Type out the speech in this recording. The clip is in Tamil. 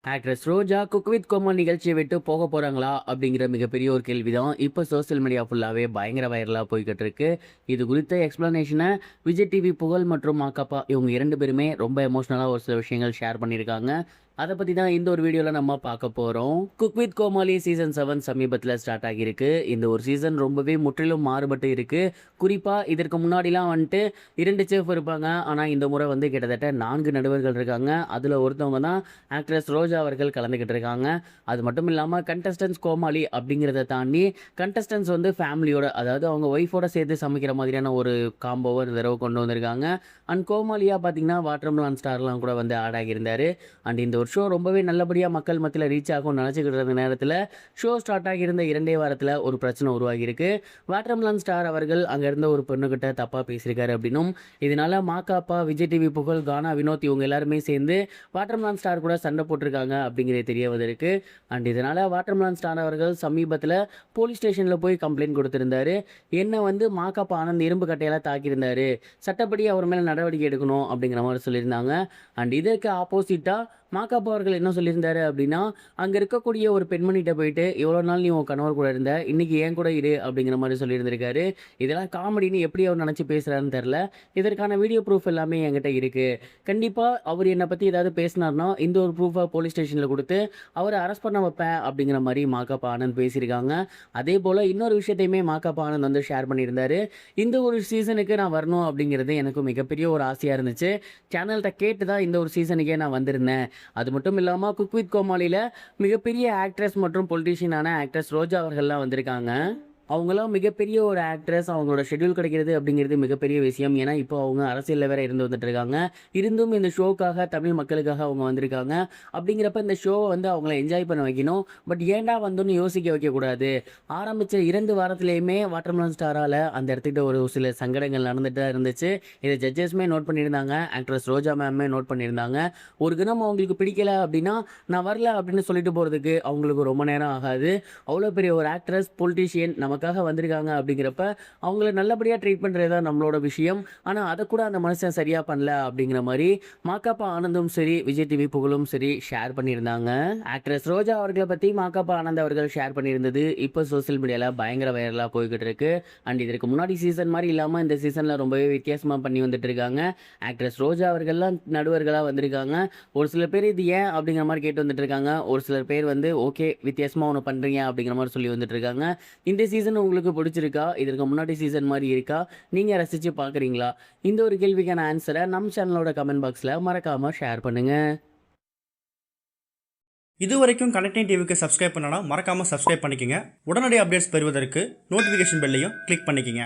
ஆக்ட்ரஸ் ரோஜா குக் வித் கோமாளி நிகழ்ச்சியை விட்டு போக போறாங்களா அப்படிங்கிற மிகப்பெரிய ஒரு கேள்விதான் இப்போ சோசியல் மீடியா ஃபுல்லாவே பயங்கர வைரலா போய்கிட்டு இருக்கு. இது குறித்த எக்ஸ்பிளனேஷனை விஜய் டிவி புகழ் மற்றும் மாக்காப்பா இவங்க இரண்டு பேருமே ரொம்ப எமோஷனலா ஒரு சில விஷயங்கள் ஷேர் பண்ணியிருக்காங்க. அதை பற்றி தான் இந்த ஒரு வீடியோவில் நம்ம பார்க்க போகிறோம். குக் வித் கோமாளி சீசன் 7 சமீபத்தில் ஸ்டார்ட் ஆகியிருக்கு. இந்த ஒரு சீசன் ரொம்பவே முற்றிலும் மாறுபட்டு இருக்குது. குறிப்பாக இதற்கு முன்னாடிலாம் வந்துட்டு 2 செஃப் இருப்பாங்க. ஆனால் இந்த முறை வந்து கிட்டத்தட்ட 4 நடுவர்கள் இருக்காங்க. அதில் ஒருத்தவங்க தான் ஆக்ட்ரஸ் ரோஜா அவர்கள் கலந்துக்கிட்டு இருக்காங்க. அது மட்டும் இல்லாமல் கண்டஸ்டன்ஸ் கோமாளி அப்படிங்கிறத தாண்டி கண்டஸ்டன்ஸ் வந்து ஃபேமிலியோட, அதாவது அவங்க ஒய்ஃபோட சேர்த்து சமைக்கிற மாதிரியான ஒரு காம்போவை இந்த தடவை கொண்டு வந்திருக்காங்க. அண்ட் கோமாளியாக பார்த்தீங்கன்னா வாட்டர்மெலன் ஸ்டார்லாம் கூட வந்து ஆட் ஆகியிருந்தார். அண்ட் இந்த ஒரு ஷோ ரொம்பவே நல்லபடியாக மக்கள் மத்தியில் ரீச் ஆகும்னு நினச்சிக்கிட்டு இருந்த நேரத்தில் ஷோ ஸ்டார்ட் ஆகியிருந்த 2 வாரத்தில் ஒரு பிரச்சனை உருவாகியிருக்கு. வாட்டர்மெலன் ஸ்டார் அவர்கள் அங்கே இருந்த ஒரு பெண்ணுக்கிட்ட தப்பாக பேசியிருக்காரு அப்படின்னும், இதனால் மாக்காப்பா, விஜய் டிவி புகழ், கானா வினோத் இவங்க எல்லாருமே சேர்ந்து வாட்டர்மெலன் ஸ்டார் கூட சண்டை போட்டிருக்காங்க அப்படிங்கிறது தெரிய வந்திருக்கு. அண்ட் இதனால் வாட்டர்மெலன் ஸ்டார் அவர்கள் சமீபத்தில் போலீஸ் ஸ்டேஷனில் போய் கம்ப்ளைண்ட் கொடுத்துருந்தாரு. என்ன வந்து மாக்காப்பா ஆனந்த் இரும்பு கட்டையெல்லாம் தாக்கியிருந்தாரு, சட்டப்படி அவர் மேலே நடவடிக்கை எடுக்கணும் அப்படிங்கிற மாதிரி சொல்லியிருந்தாங்க. அண்ட் இதற்கு ஆப்போசிட்டாக மாக்காப்பா அவர்கள் என்ன சொல்லியிருந்தாரு அப்படின்னா, அங்கே இருக்கக்கூடிய ஒரு பெண்மணிகிட்ட போயிட்டு, எவ்வளோ நாள் நீ உன் கணவர் கூட இருந்த, இன்னைக்கு ஏன் கூட இரு அப்படிங்கிற மாதிரி சொல்லியிருந்திருக்காரு. இதெல்லாம் காமெடின்னு எப்படி அவர் நினச்சி பேசுகிறாருன்னு தெரில. இதற்கான வீடியோ ப்ரூஃப் எல்லாமே என்கிட்ட இருக்குது. கண்டிப்பாக அவர் என்னை பற்றி ஏதாவது பேசினார்னா இந்த ஒரு ப்ரூஃபை போலீஸ் ஸ்டேஷனில் கொடுத்து அவரை அரெஸ்ட் பண்ண வைப்பேன் அப்படிங்கிற மாதிரி மாக்காப்பா ஆனந்த் பேசியிருக்காங்க. அதே போல் இன்னொரு விஷயத்தையுமே மாக்காப்பா ஆனந்த் வந்து ஷேர் பண்ணியிருந்தாரு. இந்த ஒரு சீசனுக்கு நான் வரணும் அப்படிங்கிறது எனக்கு மிகப்பெரிய ஒரு ஆசையாக இருந்துச்சு. சேனல்கிட்ட கேட்டு தான் இந்த ஒரு சீசனுக்கே நான் வந்திருந்தேன். அது மட்டும் இல்லாமல் குக் வித் கோமாளியில் மிகப்பெரிய ஆக்ட்ரஸ் மற்றும் பொலிட்டீஷியனான ஆக்ட்ரஸ் ரோஜா அவர்கள்லாம் வந்திருக்காங்க. அவங்களாம் மிகப்பெரிய ஒரு ஆக்ட்ரஸ். அவங்களோட ஷெட்யூல் கிடைக்கிறது அப்படிங்கிறது மிகப்பெரிய விஷயம். ஏன்னா இப்போ அவங்க அரசியலில் வேற இருந்து வந்துட்டு இருக்காங்க. இருந்தும் இந்த ஷோக்காக, தமிழ் மக்களுக்காக அவங்க வந்திருக்காங்க. அப்படிங்கிறப்ப இந்த ஷோவை வந்து அவங்கள என்ஜாய் பண்ண வைக்கணும். பட் ஏன்டா வந்தோன்னு யோசிக்க வைக்கக்கூடாது. ஆரம்பித்த 2 வாரத்துலேயுமே வாட்டர்மெலன் ஸ்டாரால் அந்த இடத்துக்கிட்ட ஒரு சில சங்கடங்கள் நடந்துட்டு தான் இருந்துச்சு. இதை ஜட்ஜஸ்மே நோட் பண்ணியிருந்தாங்க. ஆக்ட்ரஸ் ரோஜா மேமே நோட் பண்ணியிருந்தாங்க. ஒரு தினம் அவங்களுக்கு பிடிக்கல அப்படின்னா நான் வரல அப்படின்னு சொல்லிட்டு போகிறதுக்கு அவங்களுக்கு ரொம்ப நேரம் ஆகாது. அவ்வளோ பெரிய ஒரு ஆக்ட்ரஸ், பொலிட்டீஷியன் நமக்காக வந்திருக்காங்க அப்படிங்கிறப்ப அவங்கள நல்லபடியாக ட்ரீட் பண்ணுறது தான் நம்மளோட விஷயம். ஆனால் அதை கூட அந்த மனுஷன் சரியாக பண்ணல அப்படிங்கிற மாதிரி மாக்காப்பா ஆனந்தும் சரி, விஜய் டிவி புகழும் சரி ஷேர் பண்ணியிருந்தாங்க. ஆக்ட்ரஸ் ரோஜா அவர்களை பற்றி மாக்காப்பா ஆனந்த் அவர்கள் ஷேர் பண்ணியிருந்தது இப்போ சோசியல் மீடியாவில் பயங்கர வைரலாக போய்கிட்டு இருக்கு. அண்ட் இதற்கு முன்னாடி சீசன் மாதிரி இல்லாமல் இந்த சீசனில் ரொம்பவே வித்தியாசமாக பண்ணி வந்துட்டு இருக்காங்க. ஆக்ட்ரஸ் ரோஜா அவர்கள்லாம் நடுவர்களாக வந்திருக்காங்க. ஒரு சில பேர் இது ஏன் அப்படிங்கிற மாதிரி கேட்டு வந்துட்டு இருக்காங்க. ஒரு சிலர் பேர் வந்து ஓகே வித்தியாசமாக ஒன்று பண்ணுறீங்க அப்படிங்கிற மாதிரி சொல்லி வந்துட்டு இருக்காங்க. இந்த சீசன் உங்களுக்கு பிடிச்சிருக்கா? இதற்கு முன்னாடி சீசன் மாதிரி இருக்கா? நீங்கள் ரசித்து பார்க்குறீங்களா? இந்த ஒரு கேள்விக்கான ஆன்சரை நம்ம சேனலோட கமெண்ட் பாக்ஸில் மறக்காமல் ஷேர் பண்ணுங்கள். இது வரைக்கும் கனெக்டிங் டிவிக்கு சப்ஸ்கிரைப் பண்ணனா மறக்காமல் சப்ஸ்கிரைப் பண்ணிக்கங்க. உடனடி அப்டேட்ஸ் பெறுவதற்கு நோட்டிஃபிகேஷன் பெல்லையும் கிளிக் பண்ணிக்கங்க.